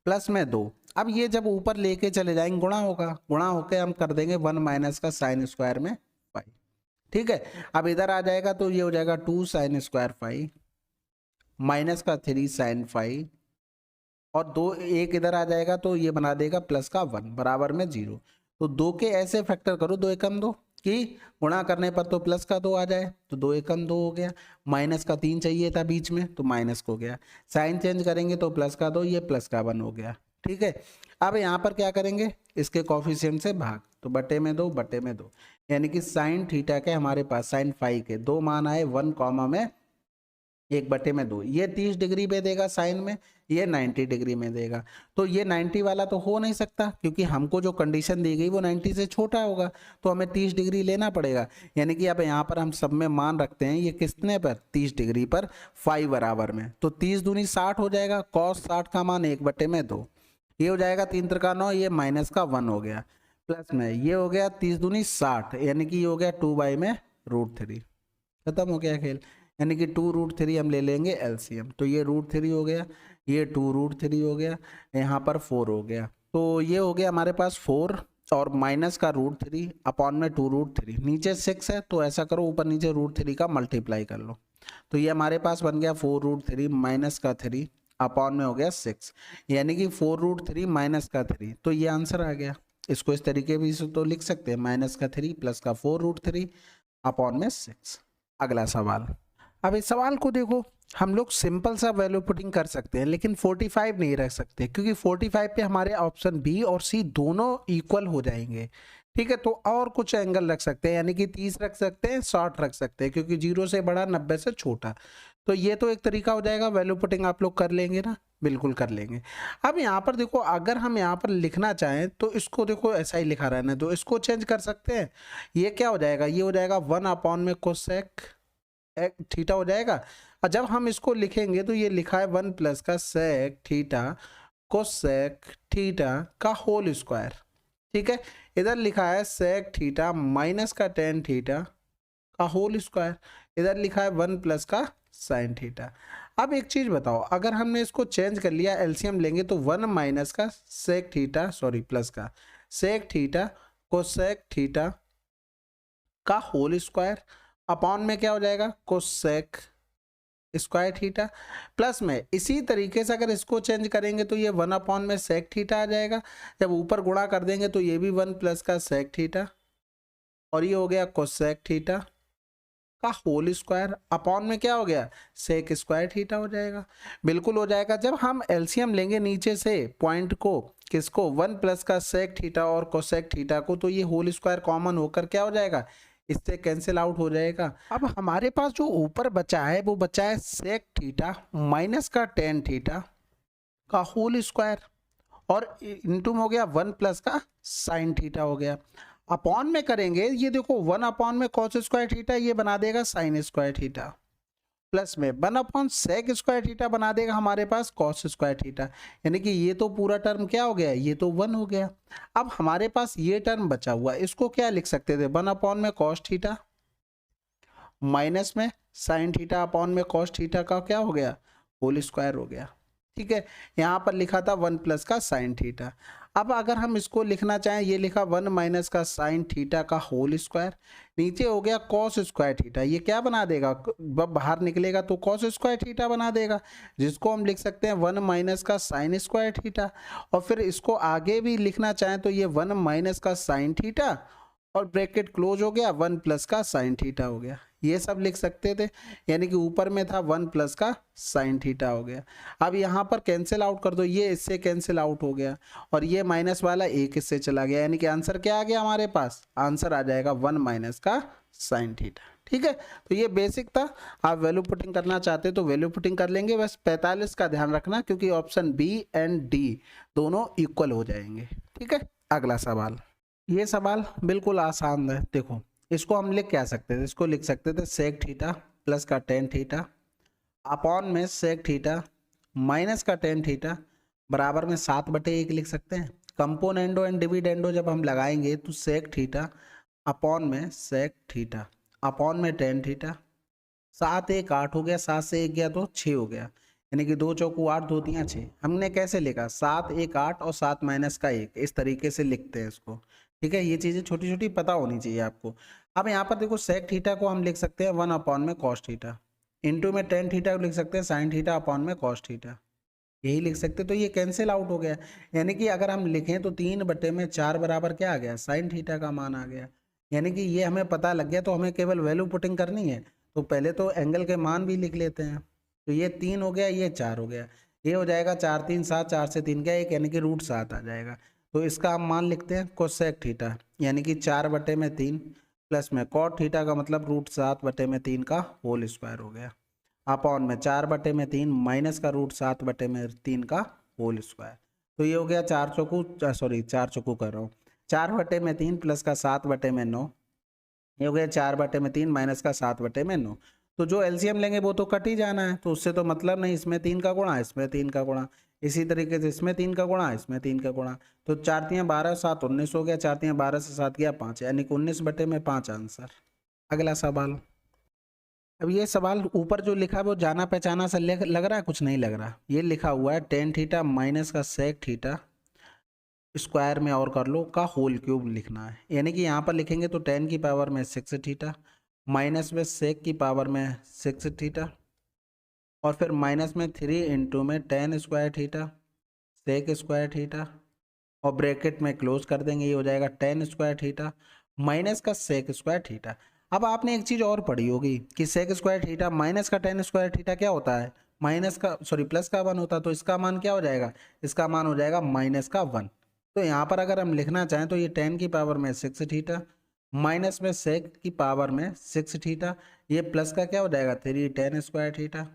प्लस में 2, अब ये जब ऊपर लेके चले जाएंगे गुणा होगा, गुणा होके हम कर देंगे 1 माइनस का साइन स्क्वायर में 5। ठीक है, अब इधर आ जाएगा तो ये हो जाएगा 2 साइन स्क्वायर 5 माइनस का 3 साइन 5 और 2 1 इधर आ जाएगा तो ये बना देगा प्लस का 1 बराबर में 0, तो 2 के ऐसे फैक्टर करो, 2 एकम 2 कि गुणा करने पर तो प्लस का 2 आ जाए, तो 2 एकम 2 हो गया, माइनस का 3 चाहिए था बीच में तो माइनस को गया, साइन चेंज करेंगे तो प्लस का 2, ये प्लस का 1 हो गया। ठीक है, अब यहाँ पर क्या करेंगे, इसके कॉफिशिएंट से भाग, तो बटे में 2 बटे में 2, यानी कि साइन थीटा के हमारे पास साइन फाई के 2 मान आए, 1 कॉमा में 1 बटे में 2, ये 30 डिग्री में देगा साइन में, ये 90 डिग्री में देगा। तो ये 90 वाला तो हो नहीं सकता क्योंकि हमको जो कंडीशन दी गई वो 90 से छोटा होगा, तो हमें 30 डिग्री लेना पड़ेगा। यानी कि अब यहाँ पर हम सब में मान रखते हैं ये कितने पर, 30 डिग्री पर फाई बराबर में, तो 30 दूनी 60 हो जाएगा, कॉस 60 का मान 1 बटे में 2, ये हो जाएगा 3 त्रिका 9, ये माइनस का 1 हो गया, प्लस में ये हो गया 30 दूनी 60, यानी कि ये हो गया 2 बाई में √3, खत्म हो गया खेल। यानी कि 2√3 हम ले लेंगे एलसीएम, तो ये √3 हो गया, ये 2√3 हो गया, यहाँ पर 4 हो गया, तो ये हो गया हमारे पास 4 और माइनस का √3 अपॉन में 2√3, नीचे 6 है तो ऐसा करो ऊपर नीचे √3 का मल्टीप्लाई कर लो, तो ये हमारे पास बन गया 4√3 माइनस का 3 अपॉन में हो गया 6, यानी कि 4√3 माइनस का 3, तो ये आंसर आ गया। इसको इस तरीके भी तो लिख सकते हैं, माइनस का 3 प्लस का 4√3 अपॉन में 6। अगला सवाल, अब इस सवाल को देखो, हम लोग सिंपल सा वैल्यू पुटिंग कर सकते हैं लेकिन 45 नहीं रख सकते क्योंकि 45 पे हमारे ऑप्शन बी और सी दोनों इक्वल हो जाएंगे। ठीक है, तो और कुछ एंगल रख सकते हैं, यानी कि 30 रख सकते हैं, 60 रख सकते हैं, क्योंकि 0 से बड़ा 90 से छोटा, तो ये तो एक तरीका हो जाएगा। वैल्यू पुटिंग आप लोग कर लेंगे ना, बिल्कुल कर लेंगे। अब यहाँ पर देखो, अगर हम यहाँ पर लिखना चाहें तो इसको देखो ऐसा ही लिखा रहना, तो इसको चेंज कर सकते हैं। ये क्या हो जाएगा, ये हो जाएगा 1 अपॉन में कोसेक थीटा हो जाएगा, और जब हम इसको लिखेंगे तो ये लिखा है 1 प्लस का सेक थीटा कोसेक थीटा का होल स्क्वायर। ठीक है, इधर लिखा है सेक थीटा माइनस का टेन थीटा का होल स्क्वायर, इधर लिखा है 1 प्लस का साइन थीटा। अब एक चीज बताओ, अगर हमने इसको चेंज कर लिया, एलसीएम लेंगे तो 1 माइनस का सेक थीटा, सॉरी प्लस का सेक थीटा कोसेक थीटा का होल स्क्वायर अपॉन में क्या हो जाएगा, कोसेक स्क्वायर थीटा, प्लस में इसी तरीके से अगर इसको चेंज करेंगे तो ये 1 अपॉन में सेक थीटा आ जाएगा, जब ऊपर गुणा कर देंगे तो ये भी 1 प्लस का सेक थीटा, और ये हो गया कोसेक थीटा का होल स्क्वायर अपॉन में क्या हो गया, सेक स्क्वायर थीटा हो जाएगा। बिल्कुल हो जाएगा। जब हम एलसीएम लेंगे नीचे से पॉइंट को, किसको, 1 प्लस का सेक थीटा और कोसेक थीटा को, तो ये होल स्क्वायर कॉमन होकर क्या हो जाएगा, इससे कैंसिल आउट हो जाएगा। अब हमारे पास जो ऊपर बचा है वो बचा है सेक थीटा माइनस का टेन थीटा का होल स्क्वायर, और इनटू हो गया 1 प्लस का साइन थीटा हो गया, अपॉन में करेंगे, ये देखो 1 अपॉन में कॉस स्क्वायर थीटा ये बना देगा साइन स्क्वायर थीटा, प्लस में 1 अपॉन सेक स्क्वायर थीटा बना देगा हमारे पास कॉस स्क्वायर थीटा, यानी कि ये तो पूरा टर्म क्या हो गया, ये तो 1 हो गया। अब हमारे पास ये टर्म बचा हुआ, इसको क्या लिख सकते थे, 1 अपॉन में कॉस थीटा माइनस में साइन थीटा अपॉन में कॉस थीटा का क्या हो गया, होल स्क्वायर हो गया। ठीक है, यहाँ पर लिखा था 1 प्लस का साइन थीटा। अब अगर हम इसको लिखना चाहें, ये लिखा 1 माइनस का साइन थीटा का होल स्क्वायर, नीचे हो गया कॉस स्क्वायर थीटा, ये क्या बना देगा, बाहर निकलेगा तो कॉस स्क्वायर थीटा बना देगा, जिसको हम लिख सकते हैं 1 माइनस का साइन स्क्वायर थीटा, और फिर इसको आगे भी लिखना चाहें तो ये 1 माइनस का साइन थीटा और ब्रैकेट क्लोज हो गया, 1 प्लस का साइन थीटा हो गया, ये सब लिख सकते थे। यानी कि ऊपर में था 1 प्लस का साइन थीटा हो गया। अब यहाँ पर कैंसिल आउट कर दो, ये इससे कैंसिल आउट हो गया, और ये माइनस वाला एक इससे चला गया, यानी कि आंसर क्या आ गया हमारे पास, आंसर आ जाएगा 1 माइनस का साइन थीटा। ठीक है, तो ये बेसिक था। आप वैल्यू पुटिंग करना चाहते तो वैल्यू पुटिंग कर लेंगे, बस 45 का ध्यान रखना क्योंकि ऑप्शन बी एंड डी दोनों इक्वल हो जाएंगे। ठीक है, अगला सवाल, ये सवाल बिल्कुल आसान है। देखो, इसको हम लिख क्या सकते थे, इसको लिख सकते थे सेक थीटा प्लस का टेन थीटा अपॉन में सेक थीटा माइनस का टेन थीटा बराबर में 7/1 लिख सकते हैं। कंपोनेंडो एंड डिविडेंडो जब हम लगाएंगे तो सेक थीटा अपॉन में सेक थीटा अपॉन में टेन थीटा, 7 1 8 हो गया, 7 से 1 गया तो 6 हो गया, यानी कि 2 चौको 8 2 3 6। हमने कैसे लिखा, 7 1 8 और 7 माइनस का 1, इस तरीके से लिखते हैं इसको। ठीक है, ये चीज़ें छोटी छोटी पता होनी चाहिए आपको। अब यहाँ पर देखो सेक थीटा को हम लिख सकते हैं 1 अपॉन में कॉस थीटा, इंटू में टेन थीटा को लिख सकते हैं साइन थीटा अपॉन में कॉस थीटा, यही लिख सकते हैं। तो ये कैंसिल आउट हो गया, यानी कि अगर हम लिखें तो 3/4 बराबर क्या आ गया, साइन थीटा का मान आ गया। यानी कि ये हमें पता लग गया, तो हमें केवल वैल्यू पुटिंग करनी है। तो पहले तो एंगल के मान भी लिख लेते हैं। तो ये 3 हो गया, ये 4 हो गया, ये हो जाएगा 4 3 7, 4 से 3 गया 1, यानी कि √7 आ जाएगा। तो इसका हम मान लिखते हैं कोसेक थीटा, यानी कि 4/3 प्लस में कॉट थीटा का मतलब √7/3 का होल स्क्वायर हो गया, अपॉन में 4/3 माइनस का √7/3 का होल स्क्वायर। तो ये हो गया 4 चौकू कर रहा हूँ, 4/3 प्लस का 7/9, ये हो गया 4/3 माइनस का 7/9। तो जो एलसीएम लेंगे वो तो कट ही जाना है, तो उससे तो मतलब नहीं, इसमें 3 का गुणा, इसमें 3 का गुणा, इसी तरीके से इसमें 3 का गुणा, इसमें 3 का गुणा। तो 4 3 12 7 19 हो गया, 4 3 12 से 7 गया 5, यानी कि 19/5 आंसर। अगला सवाल। अब ये सवाल ऊपर जो लिखा है वो जाना पहचाना सा लग रहा है, कुछ नहीं लग रहा। ये लिखा हुआ है टेन थीटा माइनस का सेक थीटा स्क्वायर में और कर लो का होल क्यूब लिखना है। यानी कि यहाँ पर लिखेंगे तो 10 की पावर में 6 थीटा माइनस में सेक की पावर में 6 थीटा, और फिर माइनस में 3 इंटू में 10 square theta sec square theta, और ब्रैकेट में क्लोज कर देंगे, ये हो जाएगा 10 स्क्वायर थीटा माइनस का सेक स्क्वायर थीटा। अब आपने एक चीज़ और पढ़ी होगी कि सेक स्क्वायर थीटा माइनस का 10 स्क्वायर थीटा क्या होता है, माइनस का प्लस का 1 होता है। तो इसका मान क्या हो जाएगा, इसका मान हो जाएगा माइनस का 1। तो यहाँ पर अगर हम लिखना चाहें तो ये 10 की पावर में 6 थीटा माइनस में सेक की पावर में 6 थीटा, ये प्लस का क्या हो जाएगा 3 10 स्क्वायर थीटा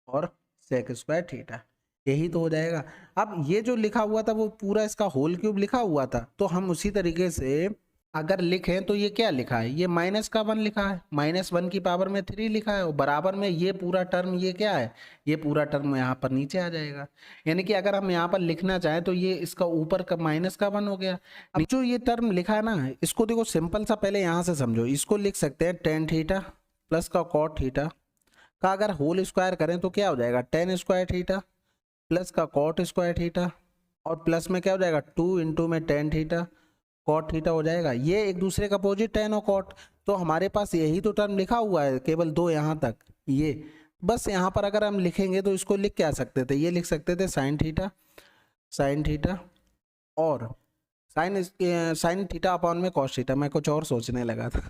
और सेक स्क्वायर थीटा, यही तो हो जाएगा। अब ये जो लिखा हुआ था वो पूरा इसका होल क्यूब लिखा हुआ था, तो हम उसी तरीके से अगर लिखें तो ये क्या लिखा है, ये -1 लिखा है, -1 की पावर में 3 लिखा है, और बराबर में ये पूरा टर्म, ये क्या है, ये पूरा टर्म यहाँ पर नीचे आ जाएगा। यानी कि अगर हम यहाँ पर लिखना चाहें तो ये इसका ऊपर का -1 हो गया। अब जो ये टर्म लिखा है ना, इसको देखो सिंपल सा पहले यहाँ से समझो, इसको लिख सकते हैं टेन थीटा प्लस का कॉट थीटा का अगर होल स्क्वायर करें तो क्या हो जाएगा 10 स्क्वायर थीटा प्लस का कॉट स्क्वायर थीटा, और प्लस में क्या हो जाएगा 2 इंटू में 10 थीटा कॉट थीटा हो जाएगा। ये एक दूसरे का अपोजिट 10 और कॉट, तो हमारे पास यही तो टर्म लिखा हुआ है, केवल 2 यहाँ तक। ये बस यहाँ पर अगर हम लिखेंगे तो इसको लिख क्या सकते थे, ये लिख सकते थे साइन थीटा और साइन थीटा अपॉन में कॉस थीटा, मैं कुछ और सोचने लगा था,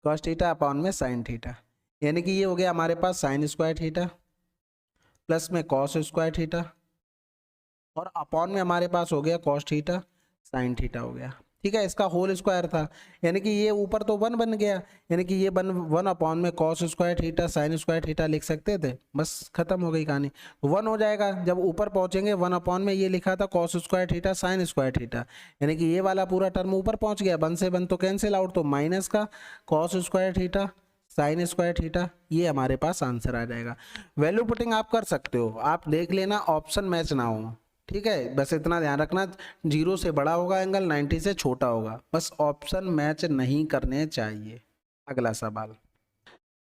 कॉस थीटा अपॉन में साइन थीटा, यानी कि ये हो गया हमारे पास साइन स्क्वायर थीटा प्लस में कॉस स्क्वायर थीटा, और अपॉन में हमारे पास हो गया कॉस थीटा साइन थीटा हो गया। ठीक है, इसका होल स्क्वायर था, यानी कि ये ऊपर तो 1 बन गया, यानी कि ये 1 अपॉन में cos square theta sine square theta लिख सकते थे, बस खत्म हो गई कहानी। 1 हो जाएगा जब ऊपर पहुंचेंगे, 1 अपॉन में ये लिखा था cos square theta sine square theta, यानी कि ये वाला पूरा टर्म ऊपर पहुंच गया, 1 से 1 तो कैंसिल आउट, तो माइनस का cos square theta sine square theta, ये हमारे पास आंसर आ जाएगा। वैल्यू पुटिंग आप कर सकते हो, आप देख लेना ऑप्शन मैच ना हो, ठीक है, बस इतना ध्यान रखना, 0 से बड़ा होगा एंगल, 90 से छोटा होगा, बस ऑप्शन मैच नहीं करने चाहिए। अगला सवाल।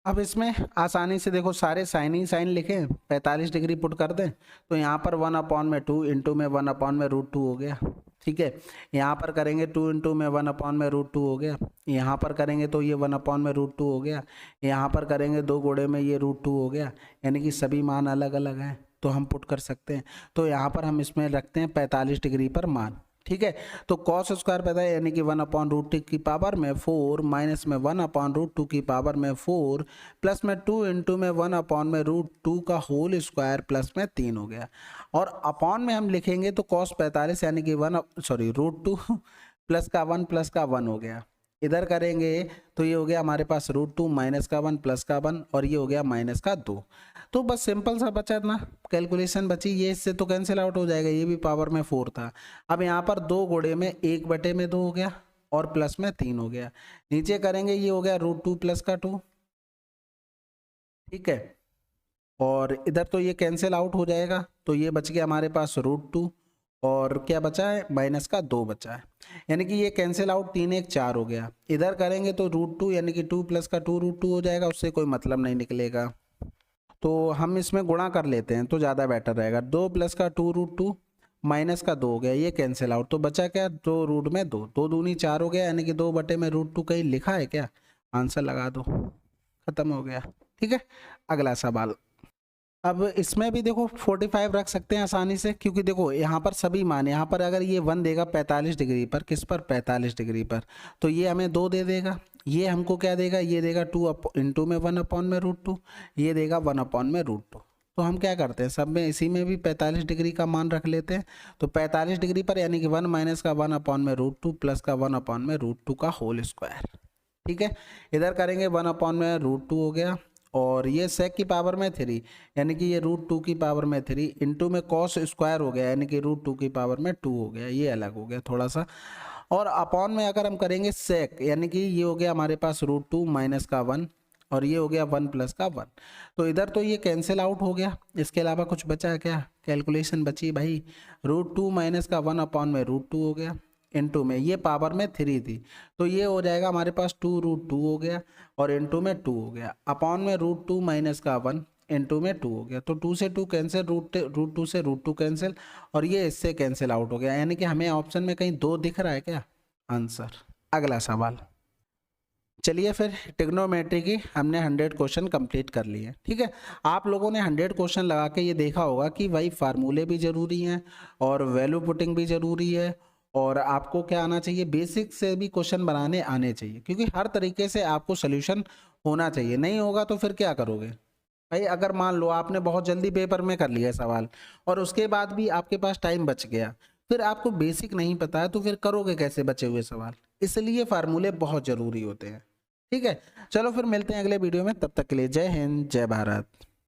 अब इसमें आसानी से देखो, सारे साइन ही साइन लिखें, 45 डिग्री पुट कर दें, तो यहाँ पर 1 अपॉन में 2 इंटू में 1 अपॉन में √2 हो गया। ठीक है, यहाँ पर करेंगे 2 इंटू में 1 अपॉन में √2 हो गया, यहाँ पर करेंगे तो ये 1 अपॉन में √2 हो गया, यहाँ पर करेंगे 2 गुणे में ये √2 हो गया, यानी कि सभी मान अलग अलग हैं तो हम पुट कर सकते हैं। तो यहाँ पर हम इसमें रखते हैं 45 डिग्री पर मान। ठीक है, तो कॉस स्क्वायर पैदा है, यानी कि 1 अपॉन √2 की पावर में 4 माइनस में 1 अपॉन √2 की पावर में 4 प्लस में 2 इंटू में 1 अपॉन में √2 का होल स्क्वायर प्लस में 3 हो गया, और अपॉन में हम लिखेंगे तो कॉस 45 यानी कि √2 प्लस का 1 हो गया। इधर करेंगे तो ये हो गया हमारे पास √2 माइनस का 1 प्लस का 1, और ये हो गया माइनस का 2। तो बस सिंपल सा बचा ना, कैलकुलेशन बची, ये इससे तो कैंसिल आउट हो जाएगा, ये भी पावर में 4 था। अब यहाँ पर 2 गुणे में 1/2 हो गया और प्लस में 3 हो गया, नीचे करेंगे ये हो गया √2 प्लस का 2। ठीक है, और इधर तो ये कैंसिल आउट हो जाएगा, तो ये बच गया हमारे पास √2, और क्या बचा है माइनस का 2 बचा है, यानी कि ये कैंसिल आउट 3 1 4 हो गया। इधर करेंगे तो √2 यानी कि 2 प्लस का 2 √2 हो जाएगा, उससे कोई मतलब नहीं निकलेगा, तो हम इसमें गुणा कर लेते हैं तो ज़्यादा बेटर रहेगा। 2 प्लस का 2 √2 माइनस का 2 हो गया, ये कैंसिल आउट, तो बचा क्या 2 रूट में 2, 2 दूनी 4 हो गया, यानी कि 2 में √2 कहीं लिखा है क्या, आंसर लगा दो, खत्म हो गया। ठीक है, अगला सवाल। अब इसमें भी देखो 45 रख सकते हैं आसानी से, क्योंकि देखो यहाँ पर सभी मान, यहाँ पर अगर ये 1 देगा 45 डिग्री पर, किस पर 45 डिग्री पर, तो ये हमें 2 दे देगा। ये हमको क्या देगा, ये देगा 2 इंटू में 1 अपॉन में √2, ये देगा 1 अपॉन में √2। तो हम क्या करते हैं, सब में इसी में भी 45 डिग्री का मान रख लेते हैं। तो 45 डिग्री पर यानी कि 1 माइनस का 1 अपॉन में √2 प्लस का 1 अपॉन में √2 का होल स्क्वायर। ठीक है, इधर करेंगे 1 अपॉन में √2 हो गया, और ये सेक की पावर में 3 यानी कि ये √2 की पावर में 3 इंटू में कॉस स्क्वायर हो गया यानी कि √2 की पावर में 2 हो गया, ये अलग हो गया थोड़ा सा। और अपॉन में अगर हम करेंगे सेक यानी कि ये हो गया हमारे पास √2 माइनस का 1, और ये हो गया 1 प्लस का 1। तो इधर तो ये कैंसिल आउट हो गया, इसके अलावा कुछ बचा है क्या, कैलकुलेशन बची भाई। √2 माइनस का 1 अपॉन में √2 हो गया, इंटू में ये पावर में 3 थी, तो ये हो जाएगा हमारे पास 2√2 हो गया, और इंटू में 2 हो गया, अपॉन में √2 माइनस का 1 इंटू में 2 हो गया। तो 2 से 2 कैंसिल, √2 से √2 कैंसिल, और ये इससे कैंसिल आउट हो गया, यानी कि हमें ऑप्शन में कहीं 2 दिख रहा है क्या आंसर। अगला सवाल, चलिए फिर ट्रिग्नोमेट्री की हमने 100 क्वेश्चन कंप्लीट कर लिए। ठीक है, आप लोगों ने 100 क्वेश्चन लगा के ये देखा होगा कि भाई फार्मूले भी ज़रूरी हैं और वैल्यू पुटिंग भी ज़रूरी है, और आपको क्या आना चाहिए, बेसिक से भी क्वेश्चन बनाने आने चाहिए, क्योंकि हर तरीके से आपको सोल्यूशन होना चाहिए। नहीं होगा तो फिर क्या करोगे भाई। अगर मान लो आपने बहुत जल्दी पेपर में कर लिया सवाल और उसके बाद भी आपके पास टाइम बच गया, फिर आपको बेसिक नहीं पता है तो फिर करोगे कैसे बचे हुए सवाल। इसलिए फार्मूले बहुत ज़रूरी होते हैं। ठीक है, चलो फिर मिलते हैं अगले वीडियो में, तब तक के लिए जय हिंद जय भारत।